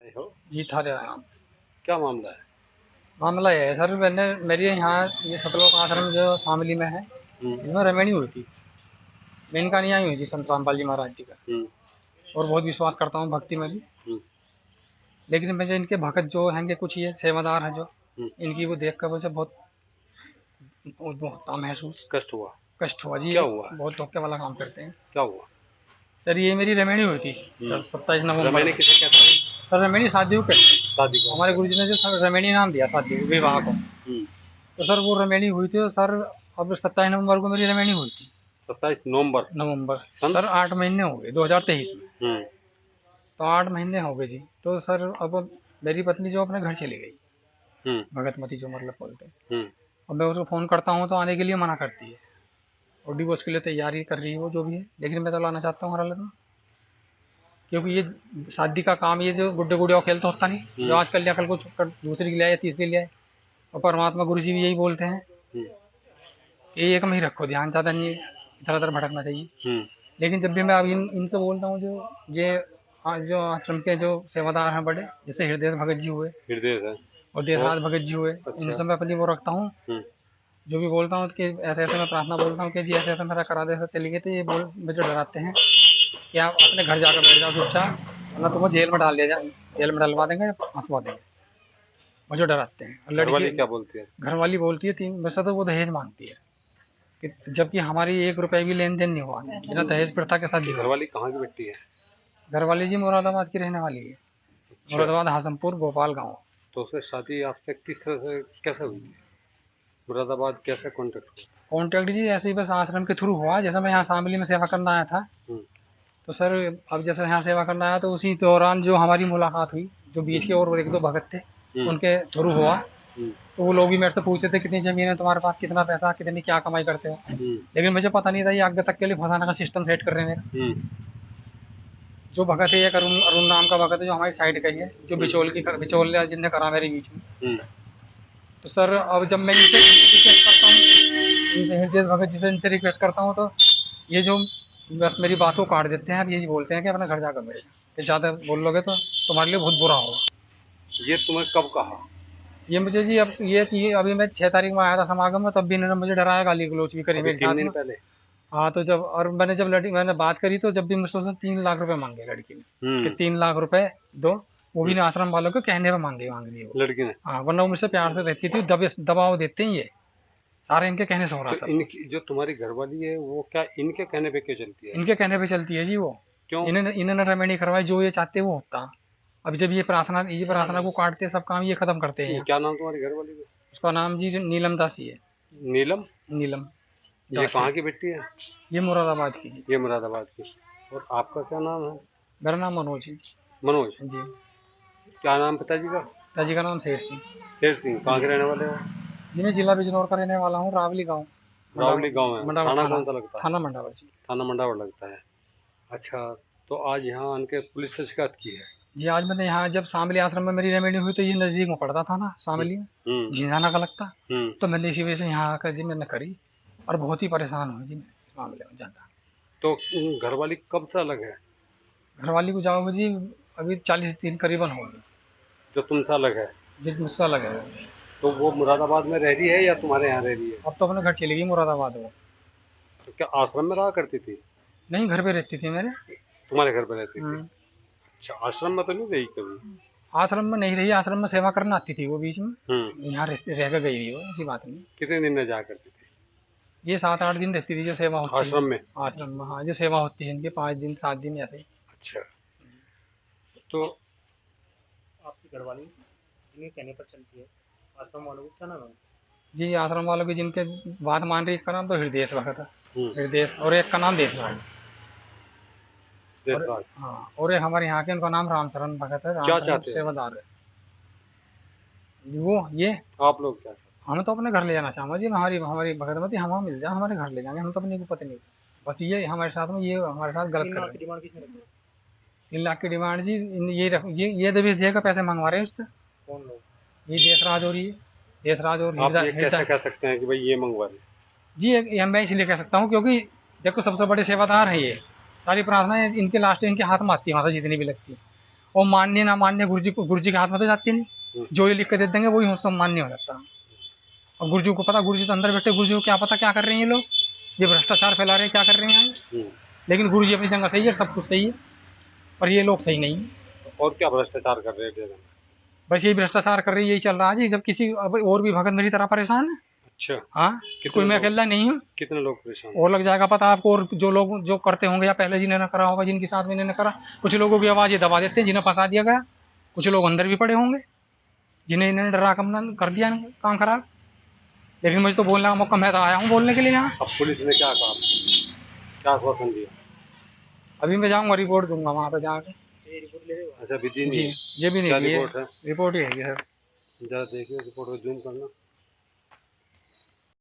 आए हो? जी थारे आया हूँ। क्या मामला है? मामला ये है सर, मैंने मेरी यहाँ ये सतलोक आश्रम जो शामली में है, हुँ, इनमें रमैनी हुई थी। मैं इनका नहीं आई हुई थी, संत रामपाल जी महाराज जी का। हुँ, और बहुत विश्वास करता हूँ भक्ति में भी। हुँ, लेकिन मुझे इनके भगत जो हैंगे, कुछ ये सेवादार हैं जो, हुँ। इनकी वो देख कर मुझे बहुत बहुत महसूस कष्ट हुआ? कष्ट हुआ जी। क्या हुआ? बहुत धोखे वाला काम करते हैं क्या हुआ? सर। ये मेरी रमैनी हुई थी हुँ। 27 नवंबर रमैनी को। किसे कहते हैं? सर रमैनी शादी को कहते शादी हैं। को, हमारे अच्छा। गुरु जी ने जो सर रमैनी नाम दिया शादी विवाह को। हुँ। तो सर वो रमैनी हुई थी तो सर, अब 27 नवंबर को मेरी रमैनी हुई थी। 27 नवंबर नवंबर सन। सर 8 महीने हो गए 2023 में। हुँ, तो 8 महीने हो गए जी। तो सर अब मेरी पत्नी जो अपने घर चली गई, हुँ, भगतमती जो मतलब बोलते हैं। हुँ, अब मैं उसको फ़ोन करता हूँ तो आने के लिए मना करती है, और डिवोर्स के लिए तैयारी कर रही है वो जो भी है। लेकिन मैं तो लाना चाहता हूँ हर हालत में, क्योंकि ये शादी का काम, ये जो गुड्डे गुड़िया खेल तो होता नहीं, जो हुँ, आज कर लिया कल को दूसरी के लिए आए, तीसरी के लिए आए। और परमात्मा गुरु जी भी यही बोलते हैं हुँ, कि एक में ही रखो ध्यान, ज़्यादा नहीं इधर उधर भटकना चाहिए। हुँ। लेकिन जब भी मैं अब इनसे बोलता हूँ, जो ये जो आश्रम के जो सेवादार हैं बड़े, जैसे हृदय भगत जी हुए हृदय है। और वो, देसराज भगत जी हुए, अच्छा। इनसे मैं अपनी वो रखता हूँ। हुँ, जो भी बोलता हूँ कि ऐसे ऐसे मैं प्रार्थना बोलता हूँ कि जी ऐसे ऐसे मेरा करा दे, ऐसे चलेंगे। तो ये बोल मुझे डराते हैं कि आप अपने घर जाकर बैठ जाओ चुपचाप, वरना तुमको जेल में डाल दिया जाए, जेल में डलवा देंगे, फंसवा देंगे। मुझे डराते हैं। और लड़की घरवाली क्या बोलती है? घरवाली बोलती है, तीन वैसे तो वो दहेज मांगती है, कि जबकि हमारी 1 रुपए भी लेन देन नहीं हुआ, बिना दहेज प्रथा के साथ दिया। घरवाली कहाँ की बेटी है? घरवाली जी मुरादाबाद की रहने वाली है। अच्छा। मुरादाबाद हासमपुर गोपाल गाँव। तो उसकी शादी आपसे किस तरह से कैसे हुई थी? मुरादाबाद कैसे कॉन्टेक्ट हुआ था? कॉन्टैक्ट जी ऐसे ही बस आश्रम के थ्रू हुआ। जैसे मैं यहाँ शामली में सेवा करना आया था, हुँ, तो सर अब जैसे यहाँ सेवा करना आया तो उसी दौरान जो हमारी मुलाकात हुई, जो हुँ, बीच के और एक दो भगत थे, हुँ, उनके थ्रू हुआ। हुँ, तो वो लोग भी मेरे से पूछते थे कितनी ज़मीन है तुम्हारे पास, कितना पैसा, कितनी क्या कमाई करते हो। हुँ, लेकिन मुझे पता नहीं था ये आगे तक के लिए फंसाने का सिस्टम सेट कर रहे हैं मेरा। हुँ, जो भगत है, एक अरुण अरुण नाम का भगत है, जो हमारी साइड का ही है, जो हुँ, बिचौल जिनने करा मेरे बीच में। हुँ, तो सर अब जब मैं इनसे रिक्वेस्ट करता हूँ, इनसे हृदय भगत जी से इनसे रिक्वेस्ट करता हूँ, तो ये जो बस मेरी बातों को काट देते हैं। अब यही बोलते हैं कि अपने घर जाकर बैठ जाओ, कि ज़्यादा बोल लोगे तो तुम्हारे लिए बहुत बुरा होगा। ये तुम्हें कब कहा? ये मुझे जी, अब ये अभी मैं 6 तारीख में आया था समागम में, तब भी इन्होंने मुझे डराया, गाली गलौज भी करी अभी मेरे 3 साथ दिन में। पहले? हाँ, तो जब और मैंने बात करी, तो जब भी मुझसे उसने 3 लाख रुपए मांगे लड़की ने, कि हुँ, 3 लाख रुपए दो। वो भी हुँ, ना आश्रम वालों के कहने पे मांग रही है वो। लड़की ने। हाँ, वरना वो मुझसे प्यार से रहती थी। दबाव देते हैं ये, सारे इनके कहने से हो रहा तो सब कुछ। इनकी जो तुम्हारी घरवाली है, वो क्या इनके कहने पे क्यों चलती है? इनके कहने पे चलती है जी वो। क्यों? इन्होंने रेमेडी करवाई, जो ये चाहते वो होता। अब जब ये प्रार्थना को काटते, सब काम ये खत्म करते हैं यहाँ। क्या नाम तुम्हारी घरवाली का? उसका नाम जी नीलम दासी है। नीलम? नीलम ये दासी। कहाँ की बेटी है? ये मुरादाबाद की जी। ये मुरादाबाद की। और आपका क्या नाम है? मेरा नाम मनोज जी। मनोज। जी। क्या नाम पिताजी का? पिताजी का नाम शेर सिंह। शेर सिंह। कहाँ जी। के रहने वाले हो? जी मैं जिला बिजनौर का रहने वाला हूँ, रावली गाँव। रावली गांव है। मंडावर थाना थाना। कौन सा लगता है? थाना मंडावर जी। थाना मंडावर लगता है। अच्छा। तो आज यहाँ आन के पुलिस से शिकायत की है? जी आज मैंने यहाँ जब शामली आश्रम में मेरी रेमेडी हुई, तो ये नज़दीक में पड़ता था ना हम्म, शामली में, हम्म, झिंझाना का लगता। हम्म। तो मैंने इसी वजह से यहाँ आकर जी मैंने करी, और बहुत ही परेशान हुई जी मैं इस मामले में ज़्यादा। तो घरवाली कब से अलग है? घरवाली को जाओगे जी, अभी 40 दिन करीबन हो गए। जो तुमसे अलग है? जी मुझसे अलग है वो। तो वो मुरादाबाद में रह रही है या तुम्हारे यहाँ रह रही है? अब तो अपने घर चली गई मुरादाबाद वो। तो क्या आश्रम में रहा करती थी? नहीं, घर पे रहती थी मेरे। तुम्हारे घर पे रहती थी? हम्म। अच्छा, आश्रम में तो नहीं रही कभी? आश्रम में नहीं रही, आश्रम में सेवा करने आती थी वो बीच में। हम्म। यहाँ रह कर गई थी वो, ऐसी बात नहीं। कितने दिन में जाया करती थी? ये 7-8 दिन रहती थी, जो सेवा होती है आश्रम में? आश्रम में। हाँ, जो सेवा होती है इनकी 5 दिन 7 दिन ऐसे ही। अच्छा। तो आपकी घरवाली जिनके कहने पर चलती है, आश्रम वालों को क्या नाम है? जी आश्रम वालों की जिनके बात मान रही है, एक का नाम तो हृदय भगत है। हम्म। हृदय, और एक का नाम देशराज। और देसराज। हाँ, और एक हमारे यहाँ के, उनका नाम रामशरण भगत है, क्या रामशरण चाहते हो? सेवादार है। वो ये आप लोग क्या चाहते हम तो अपने घर ले जाना चाहूँगा जी। हमारी हमारी भगतमती हम मिल जाए, हमारे घर ले जाएंगे, हम तो अपनी को पता नहीं। बस ये हमारे साथ में, ये हमारे साथ गलत कर रहे हैं। डिमांड किसने रखी? 3 लाख की डिमांड जी। ये दबिश देकर पैसे मंगवा रहे हैं उससे। कौन लोग? ये देशराज और ये देशराज और हो? आप हृदय ये कैसे हृदय कह सकते हैं कि भाई ये मंगवा रहे हैं? जी। ये मैं इसलिए कह सकता हूँ क्योंकि देखो सबसे बड़े सेवादार हैं ये। सारी प्रार्थनाएं इनके लास्ट इनके हाथ में आती है, वहाँ से जितनी भी लगती है। और मान्य ना मान्य गुरु जी के हाथ में तो जाती नहीं। जो ये लिख के दे देंगे वही सब मान्य हो जाता है। और गुरु जी को पता, गुरु जी तो अंदर बैठे, गुरु जी को क्या पता क्या कर रहे हैं ये लोग, ये भ्रष्टाचार फैला रहे हैं, क्या कर रहे हैं यहाँ। लेकिन गुरु जी अपनी जगह सही है, सब कुछ सही है, पर ये लोग सही नहीं है। और क्या भ्रष्टाचार कर रहे हैं डेरा में? बस यही भ्रष्टाचार कर रही है, यही चल रहा है जी। जब किसी अब और भी भगत मेरी तरह परेशान है। अच्छा, हाँ, कोई मैं अकेला नहीं हूँ, कितने लोग परेशान? और लग जाएगा पता आपको। और जो लोग जो करते होंगे या पहले जिन्होंने करा होगा, जिनके साथ में इन्होंने करा, कुछ लोगों की आवाज़ ये दबा देते हैं जिन्हें फंसा दिया गया। कुछ लोग अंदर भी पड़े होंगे जिन्हें इन्होंने डरा कम कर दिया काम खराब। लेकिन मुझे तो बोलने का मौका, मैं तो आया हूँ बोलने के लिए यहाँ। अब पुलिस ने क्या कहा, क्या आश्वासन दिया? अभी मैं जाऊँगा, रिपोर्ट दूंगा वहाँ पे जाके। अच्छा, विधि जी, नहीं है? ये भी क्या नहीं, रिपोर्ट है? रिपोर्ट ही है सर। जरा देखिए रिपोर्ट को जूम करना।